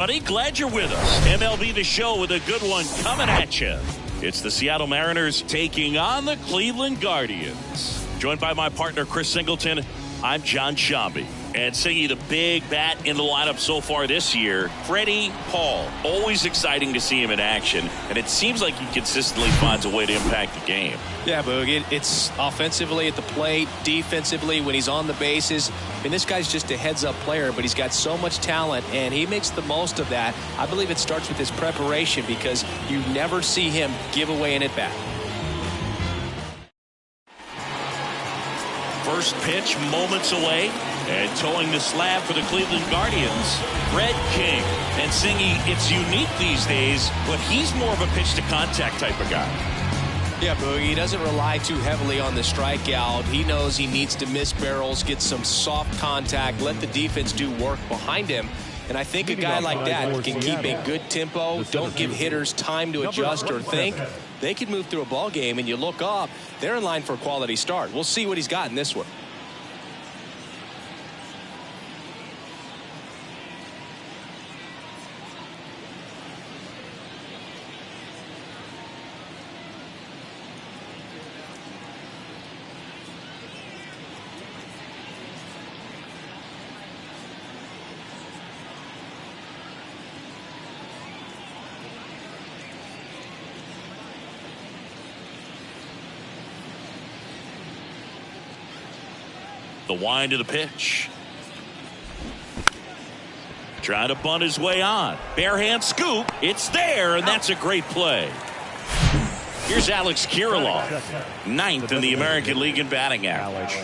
Buddy, glad you're with us. MLB The Show with a good one coming at you. It's the Seattle Mariners taking on the Cleveland Guardians. Joined by my partner, Chris Singleton, I'm John Shambi. And singing the big bat in the lineup so far this year, Freddie Paul. Always exciting to see him in action, and it seems like he consistently finds a way to impact the game. Yeah, Boog, it's offensively at the plate, defensively when he's on the bases. I mean, this guy's just a heads-up player, but he's got so much talent, and he makes the most of that. I believe it starts with his preparation because you never see him give away an at-bat. First pitch moments away, and towing the slab for the Cleveland Guardians, Fred King. And singing, it's unique these days, but he's more of a pitch-to-contact type of guy. Yeah, Boog, he doesn't rely too heavily on the strikeout. He knows he needs to miss barrels, get some soft contact, let the defense do work behind him. And I think a guy like that can keep a good tempo, don't give hitters time to adjust or think. They can move through a ball game, and you look up, they're in line for a quality start. We'll see what he's got in this one. The wind of the pitch. Trying to bunt his way on. Bare hand scoop. It's there, and that's a great play. Here's Alex Kirilloff, 9th in the American League in batting average.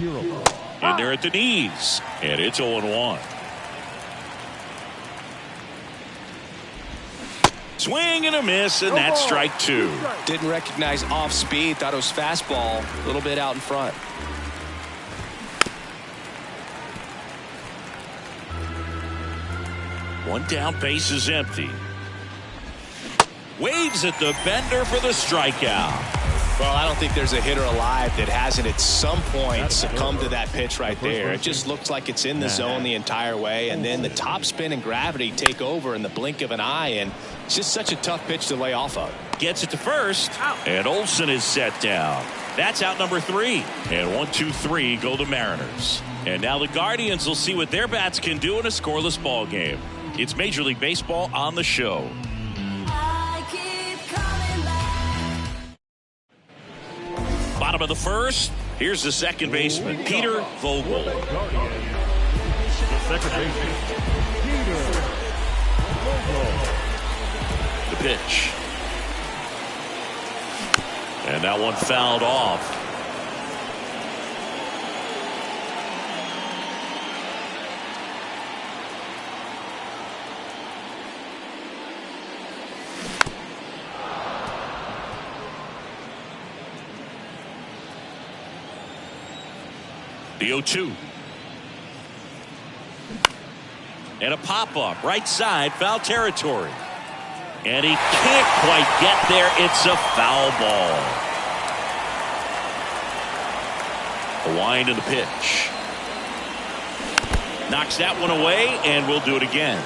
In there at the knees, and it's 0-1. Swing and a miss, and that's strike 2. Didn't recognize off speed, thought it was fastball, a little bit out in front. One down, base is empty. Waves at the bender for the strikeout. Well, I don't think there's a hitter alive that hasn't at some point succumbed to that pitch right there. It just looks like it's in the zone the entire way, and then the top spin and gravity take over in the blink of an eye, and it's just such a tough pitch to lay off of. Gets it to first, and Olsen is set down. That's out number 3. And 1-2-3 go the Mariners. And now the Guardians will see what their bats can do in a scoreless ball game. It's Major League Baseball on the show. Bottom of the first. Here's the second baseman, Peter Vogel. The second baseman, Peter Vogel. The pitch. And that one fouled off. The 0-2. And a pop-up right side, foul territory. And he can't quite get there. It's a foul ball. A wind in the pitch. Knocks that one away, and we'll do it again.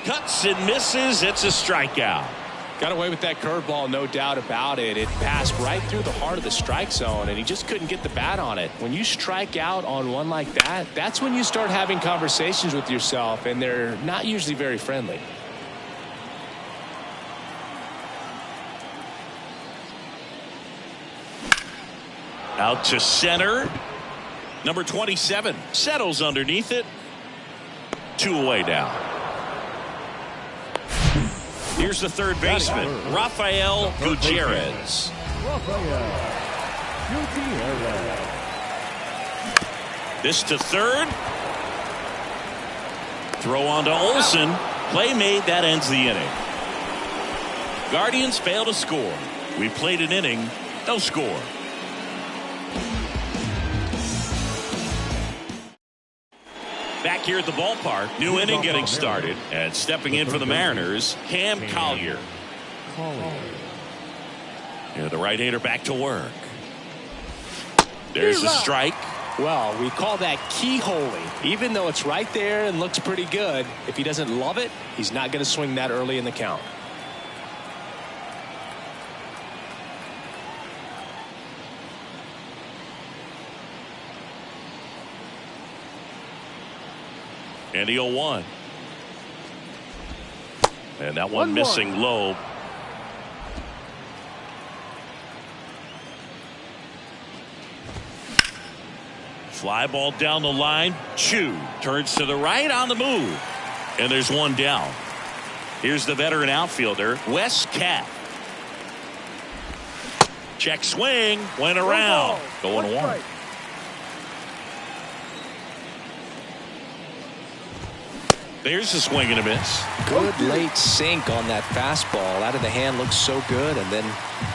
Cuts and misses. It's a strikeout. Got away with that curveball, no doubt about it. It passed right through the heart of the strike zone, and he just couldn't get the bat on it. When you strike out on one like that, that's when you start having conversations with yourself, and they're not usually very friendly. Out to center. Number 27 settles underneath it. 2 away now. Here's the third baseman, Rafael Gutierrez. This to third. Throw on to Olsen. Play made. That ends the inning. Guardians fail to score. We played an inning. No score. Back here at the ballpark, new inning getting started, and stepping in for the Mariners, Cam Collier. Yeah, the right-hander back to work. There's the strike. Well, we call that keyholing. Even though it's right there and looks pretty good, if he doesn't love it, he's not going to swing that early in the count. And the 0-1. And that one missing low. Fly ball down the line. Chu turns to the right on the move. And there's one down. Here's the veteran outfielder, Wes Cat. Check swing. Went around. Going one. There's a swing and a miss. Good late sink on that fastball. Out of the hand, looks so good. And then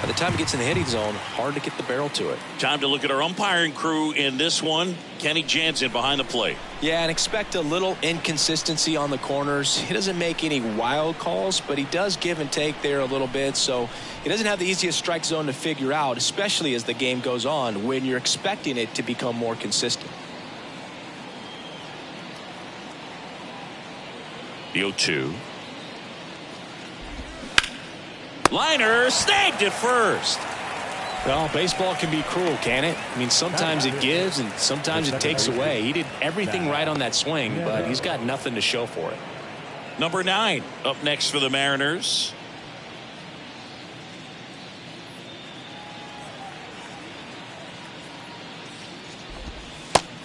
by the time it gets in the hitting zone, hard to get the barrel to it. Time to look at our umpiring crew in this one. Kenny Jansen behind the plate. Yeah, and expect a little inconsistency on the corners. He doesn't make any wild calls, but he does give and take there a little bit. So he doesn't have the easiest strike zone to figure out, especially as the game goes on when you're expecting it to become more consistent. The 0-2. Liner snagged at first. Well, baseball can be cruel, can it? I mean, sometimes it gives and sometimes it takes away. He did everything right on that swing, but he's got nothing to show for it. Number 9 up next for the Mariners.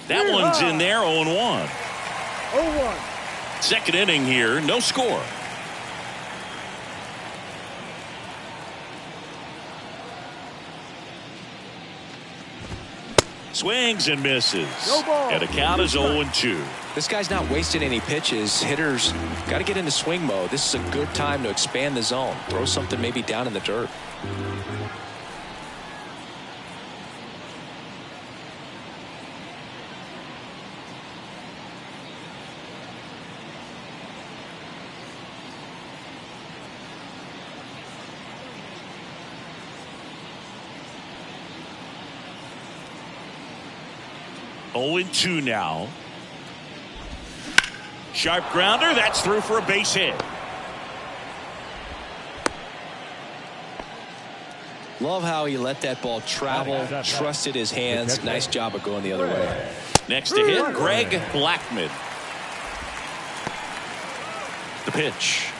That one's in there, 0-1. 0-1. Second inning here, no score. Swings and misses. No ball. And the count is 0-2. This guy's not wasting any pitches. Hitters got to get into swing mode. This is a good time to expand the zone. Throw something maybe down in the dirt. Oh, 0-2 now. Sharp grounder. That's through for a base hit. Love how he let that ball travel, trusted his hands. Nice job of going the other way. Next to hit, Greg Blackman. The pitch.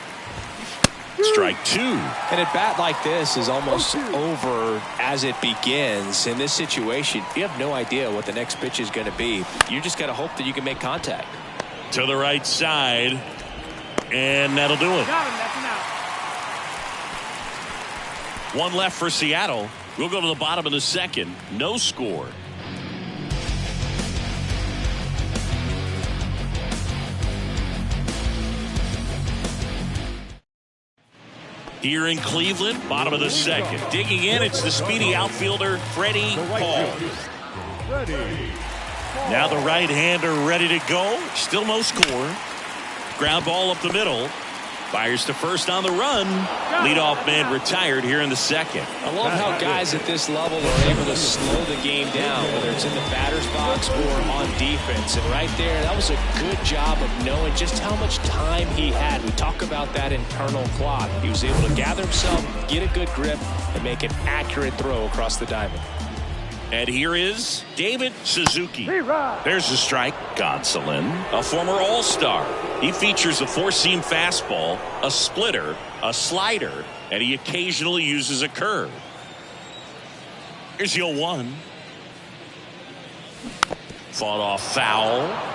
Strike 2. And at bat like this is almost over as it begins. In this situation, you have no idea what the next pitch is going to be. You just got to hope that you can make contact. To the right side. And that'll do it. Got him. That's an out. One left for Seattle. We'll go to the bottom of the second. No score. Here in Cleveland, bottom of the second. Digging in, it's the speedy outfielder, Freddie Paul. Now the right-hander ready to go. Still no score. Ground ball up the middle. Fires to first on the run. Leadoff man retired here in the second. I love how guys at this level are able to slow the game down, whether it's in the batter's box or on defense. And right there, that was a good job of knowing just how much time he had. We talk about that internal clock. He was able to gather himself, get a good grip, and make an accurate throw across the diamond. And here is David Suzuki. There's the strike. Gonsolin, a former All-Star. He features a four-seam fastball, a splitter, a slider, and he occasionally uses a curve. Here's the 0-1. Fought off foul.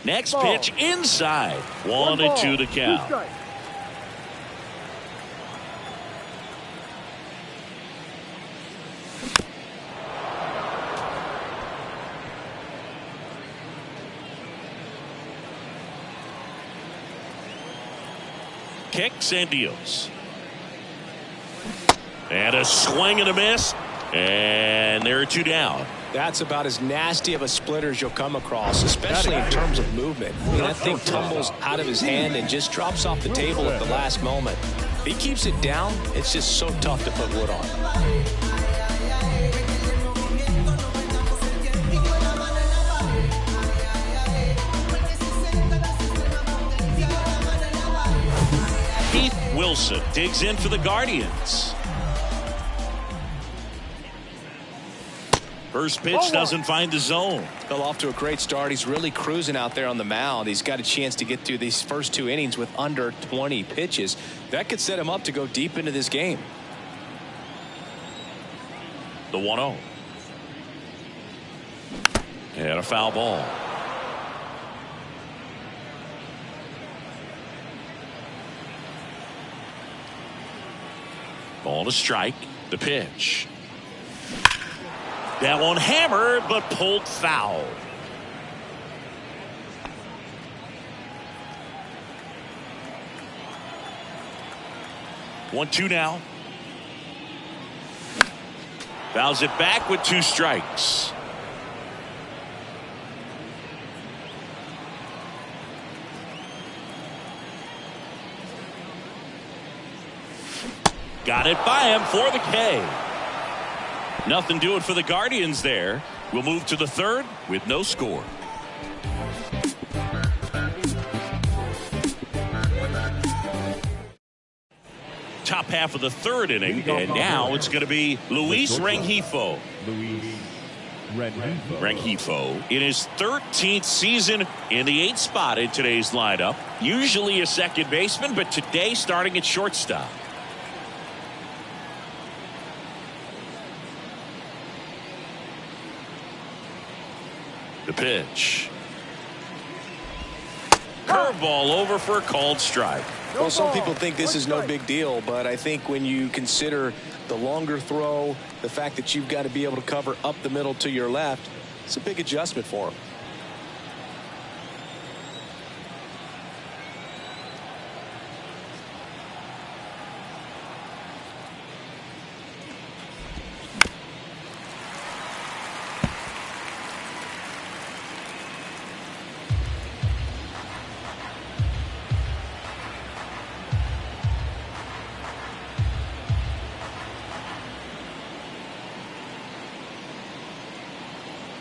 Next pitch inside. 1-2 to count. Kicks and deals. And a swing and a miss. And there are two down. That's about as nasty of a splitter as you'll come across, especially in terms of movement. I mean, that thing tumbles out of his hand and just drops off the table at the last moment. If he keeps it down, it's just so tough to put wood on. Keith Wilson digs in for the Guardians. First pitch doesn't find the zone. Fell off to a great start. He's really cruising out there on the mound. He's got a chance to get through these first 2 innings with under 20 pitches. That could set him up to go deep into this game. The 1-0. And a foul ball. Ball to strike. The pitch. That one hammered, but pulled foul. One, two now. Fouls it back with 2 strikes. Got it by him for the K. Nothing doing for the Guardians there. We'll move to the 3rd with no score. Top half of the 3rd inning, and now it's going to be Luis Rengifo. Rengifo in his 13th season in the 8th spot in today's lineup. Usually a second baseman, but today starting at shortstop. The pitch. Curveball over for a called strike. Well, some people think this is no big deal, but I think when you consider the longer throw, the fact that you've got to be able to cover up the middle to your left, it's a big adjustment for him.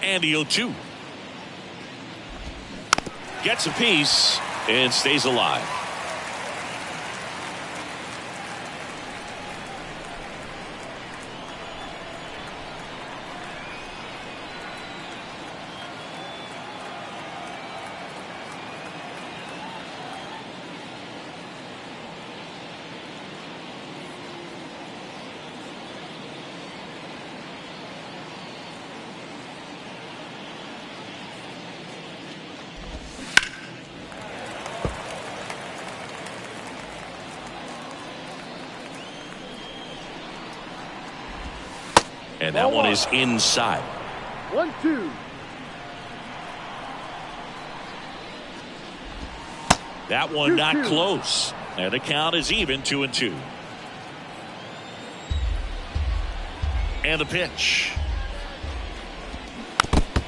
And the 0-2. Gets a piece and stays alive. And that one is inside. 1-2. That one not close. And the count is even, 2-2. And the pitch.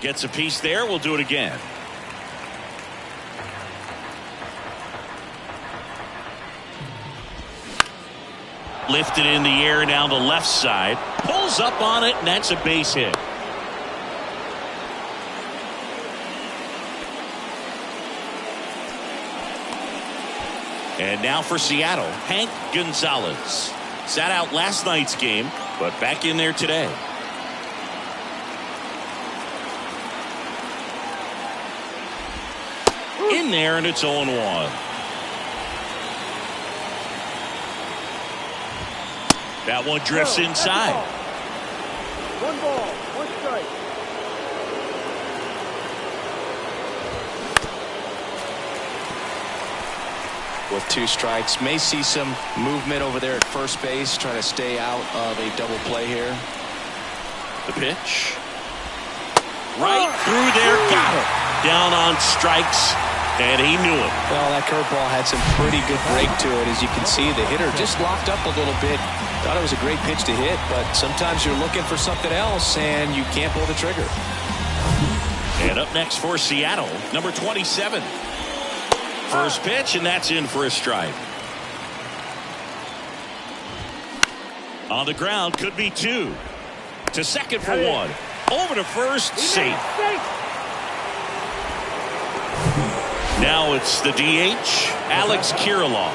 Gets a piece there. We'll do it again. Lifted in the air down the left side. Pulls up on it, and that's a base hit. And now for Seattle, Hank Gonzalez. Sat out last night's game, but back in there today. In there, and it's 0-1. That one drifts inside. 1 ball, 1 strike. With 2 strikes, may see some movement over there at first base, trying to stay out of a double play here. The pitch. Right through there, got it. Down on strikes, and he knew it. Well, that curveball had some pretty good break to it. As you can see, the hitter just locked up a little bit. Thought it was a great pitch to hit, but sometimes you're looking for something else and you can't pull the trigger. And up next for Seattle, number 27. First pitch, and that's in for a strike. On the ground, could be two. To second for one. Over to first, safe. Now it's the DH, Alex Kirilloff.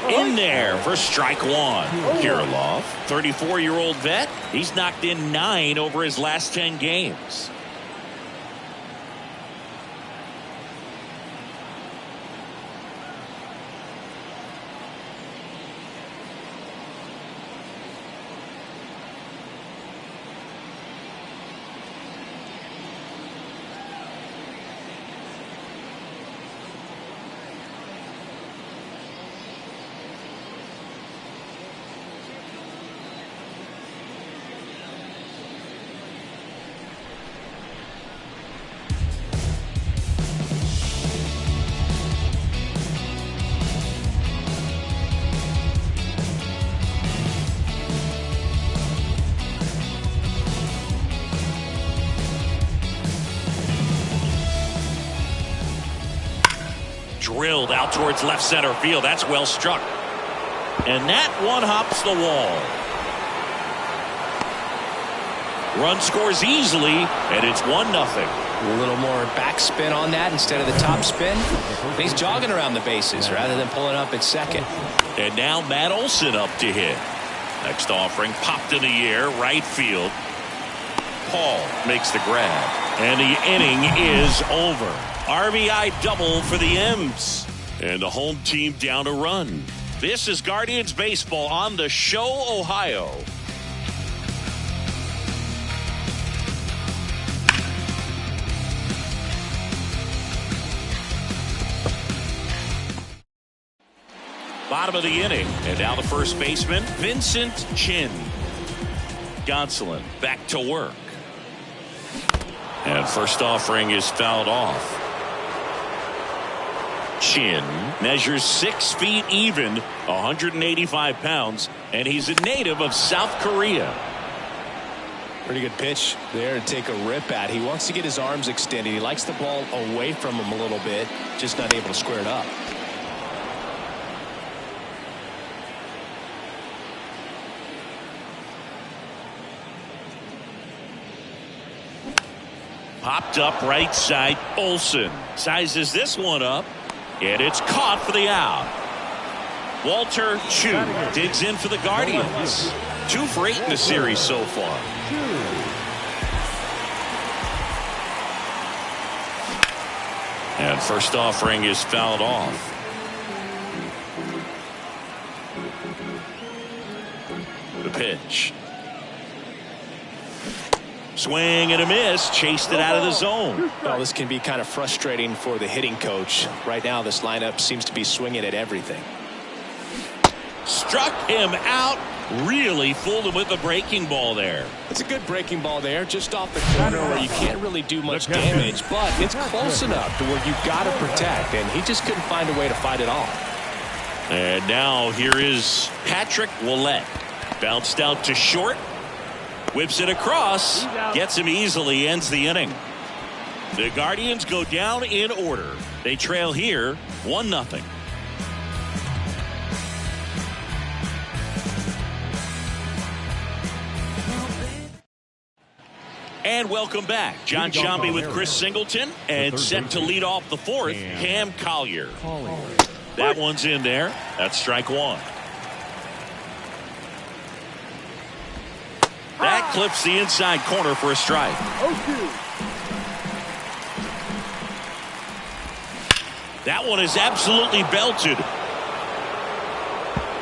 In there for strike one. Kirilloff, 34-year-old vet. He's knocked in 9 over his last 10 games. Drilled out towards left center field. That's well struck. And that one hops the wall. Run scores easily, and it's 1-0. A little more backspin on that instead of the top spin. He's jogging around the bases rather than pulling up at second. And now Matt Olson up to hit. Next offering popped in the air, right field. Paul makes the grab. And the inning is over. RBI double for the M's. And the home team down a run. This is Guardians Baseball on the Show, Ohio. Bottom of the inning. And now the first baseman, Vincent Chin. Gonsolin back to work. And first offering is fouled off. Chin measures 6 feet even, 185 pounds, and he's a native of South Korea. Pretty good pitch there to take a rip at. He wants to get his arms extended. He likes the ball away from him a little bit, just not able to square it up. Popped up right side. Olson sizes this one up, and it's caught for the out. Walter Chu digs in for the Guardians. 2 for 8 in the series so far. And first offering is fouled off. The pitch. Swing and a miss, chased it out of the zone. Well, this can be kind of frustrating for the hitting coach. Right now, this lineup seems to be swinging at everything. Struck him out. Really fooled him with the breaking ball there. It's a good breaking ball there, just off the corner where you can't really do much damage, but it's close enough to where you've got to protect, and he just couldn't find a way to fight it off. And now here is Patrick Ouellette. Bounced out to short. Whips it across, gets him easily, ends the inning. The Guardians go down in order. They trail here 1-0. And welcome back. John Sciambi with Chris Singleton, and set to lead off the fourth, Cam Collier. That one's in there. That's strike one. That clips the inside corner for a strike. 0-2. That one is absolutely belted.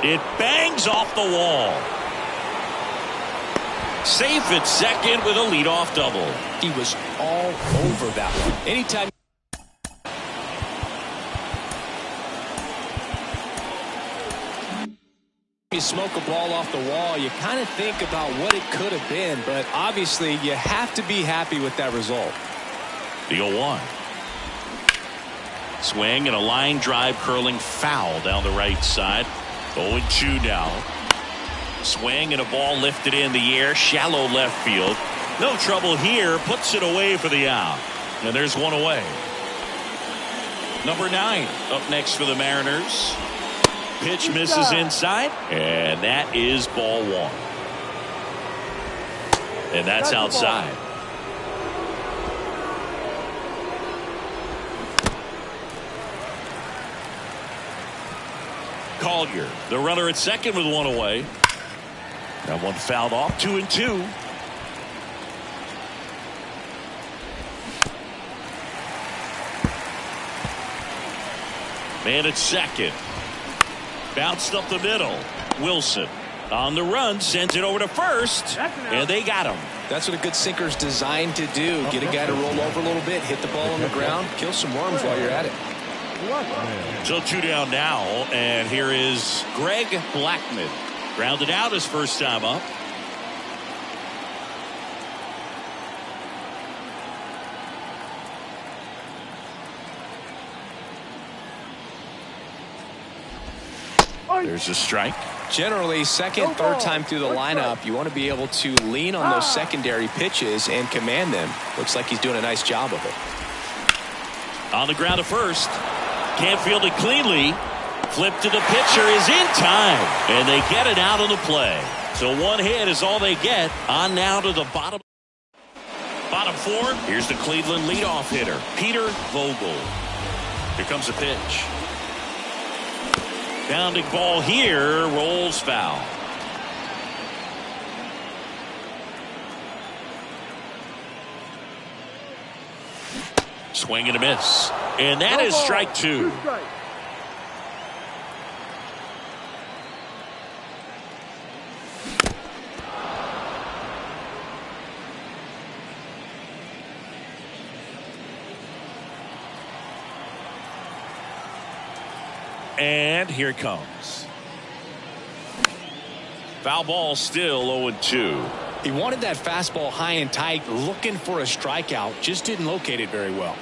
It bangs off the wall. Safe at second with a leadoff double. He was all over that one. Anytime you smoke a ball off the wall, you kind of think about what it could have been, but obviously you have to be happy with that result. The 0-1. Swing and a line drive curling foul down the right side. 0-2 now. Swing and a ball lifted in the air, shallow left field. No trouble here, puts it away for the out. And there's one away. Number 9 up next for the Mariners. Pitch misses inside, and that is ball 1. And that's outside. Collier, the runner at second with one away. That one fouled off, 2-2. Man at second. Bounced up the middle. Wilson on the run, sends it over to first, and they got him. That's what a good sinker's designed to do. Get a guy to roll over a little bit, hit the ball on the ground, kill some worms while you're at it. So 2 down now, and here is Greg Blackman. Grounded out his first time up. There's a strike. Generally, second, third time through the lineup, you want to be able to lean on those secondary pitches and command them. Looks like he's doing a nice job of it. On the ground at first. Can't field it cleanly. Flip to the pitcher is in time. And they get it out of the play. So one hit is all they get. On now to the bottom 4. Here's the Cleveland leadoff hitter, Peter Vogel. Here comes the pitch. Bounding ball here, rolls foul. Swing and a miss. And that is strike 2. And here it comes. Foul ball, still 0-2. He wanted that fastball high and tight, looking for a strikeout. Just didn't locate it very well.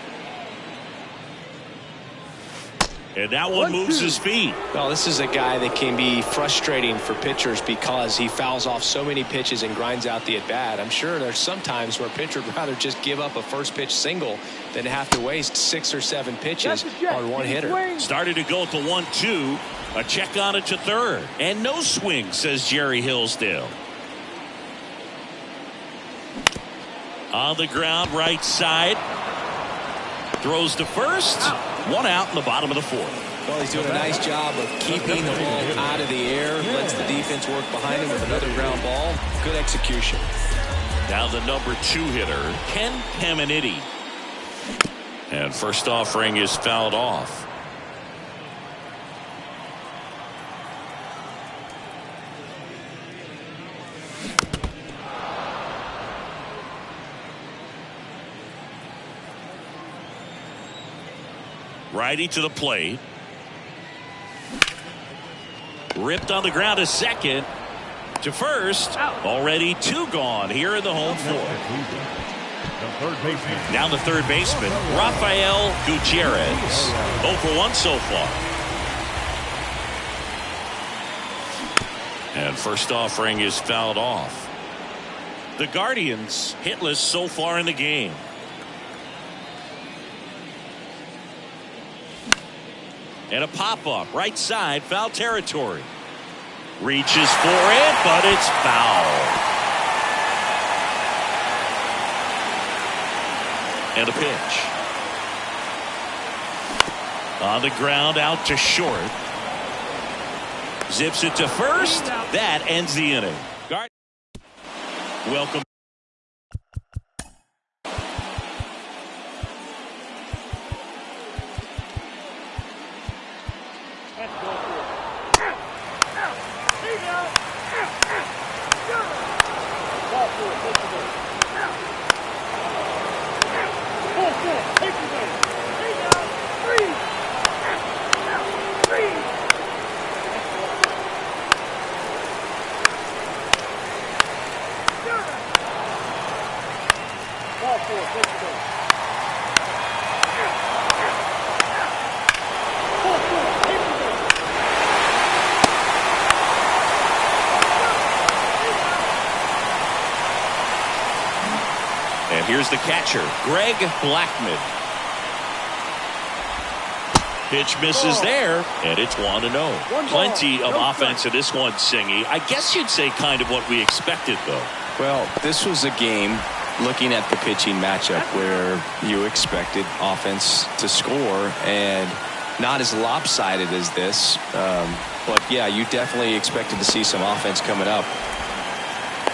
And that one moves his feet. Well, this is a guy that can be frustrating for pitchers because he fouls off so many pitches and grinds out the at-bat. I'm sure there's some times where a pitcher would rather just give up a first pitch single than have to waste 6 or 7 pitches on one hitter. Started to go at the 1-2. A check on it to third. And no swing, says Jerry Hillsdale. On the ground, right side. Throws to first. One out in the bottom of the 4th. Well, he's doing a nice job of keeping the ball out of the air. Lets the defense work behind him with another ground ball. Good execution. Now the number 2 hitter, Ken Caminiti. And first offering is fouled off. Righty to the plate. Ripped on the ground to second. To first. Already 2 gone here in the home 4th. Now the third baseman, Rafael Gutierrez. 0 for 1 so far. And first offering is fouled off. The Guardians hitless so far in the game. And a pop-up, right side, foul territory. Reaches for it, but it's foul. And a pitch. On the ground, out to short. Zips it to first. That ends the inning. Welcome. Here's the catcher, Greg Blackman. Pitch misses there, and it's 1-0. Plenty of offense in this one, Singy. I guess you'd say kind of what we expected, though. Well, this was a game, looking at the pitching matchup, where you expected offense to score, and not as lopsided as this. But, yeah, you definitely expected to see some offense coming up.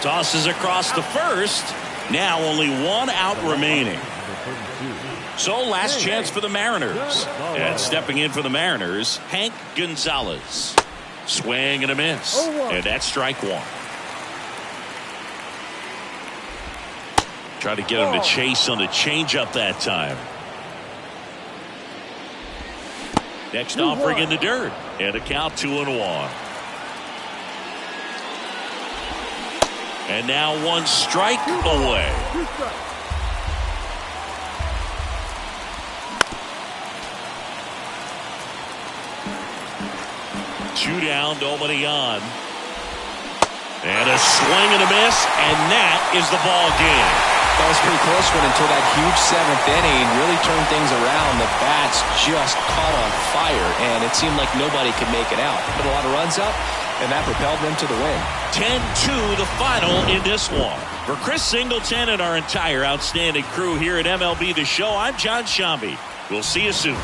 Tosses across the first. Now only one out remaining. So last chance for the Mariners. And stepping in for the Mariners, Hank Gonzalez. Swing and a miss. And that's strike one. Try to get him to chase on the changeup that time. Next offering in the dirt. And a count 2-1. And now one strike away. Two down, nobody on. And a swing and a miss, and that is the ball game. That was a pretty close one until that huge seventh inning really turned things around. The bats just caught on fire, and it seemed like nobody could make it out. Put a lot of runs up, and that propelled them to the win. 10-2 the final in this one. For Chris Singleton and our entire outstanding crew here at MLB The Show, I'm John Shambi. We'll see you soon.